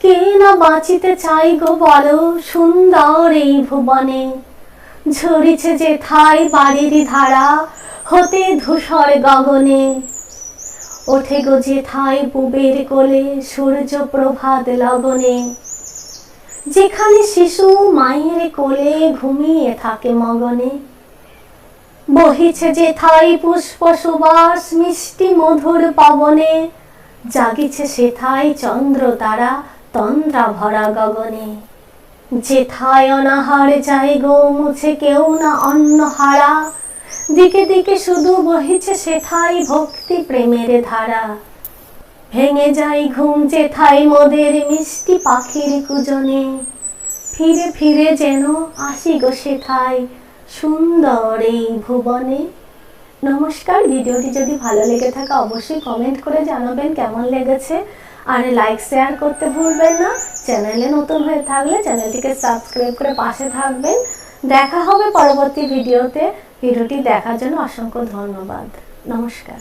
কে না বাঁচিতে চাই গো বলো সুন্দর এই ভুবনে। ঝরিছে যেথায় বাড়ির ধারা হতে ধূসর গগনে। ওঠে গো যেথায় পুবের কোলে সূর্য প্রভাত লগনে। যেখানে শিশু মায়ের কোলে ঘুমিয়ে থাকে মগনে। বহিছে যেথায় পুষ্প সুবাস মিষ্টি মধুর পবনে। জাগিছে সেথায় চন্দ্র তারা তন্দ্রা ভরা গগনে। যেথায় অনাহার যায় গো মুছে কেউ না অন্ন হারা। দিকে দিকে শুধু বহিছে সেথায় ভক্তি প্রেমের ধারা। ভেঙে যায় ঘুম যেথায় মোদের মিষ্টি পাখির কুজনে। ফিরে ফিরে যেন আসি গো সেথায় সুন্দর এই ভুবনে। নমস্কার, ভিডিওটি যদি ভালো লেগে থাকে অবশ্যই কমেন্ট করে জানাবেন কেমন লেগেছে, আর লাইক শেয়ার করতে ভুলবেন না। চ্যানেলে নতুন হয়ে থাকলে চ্যানেলটিকে সাবস্ক্রাইব করে পাশে থাকবেন। দেখা হবে পরবর্তী ভিডিওতে। ভিডিওটি দেখার জন্য অসংখ্য ধন্যবাদ। নমস্কার।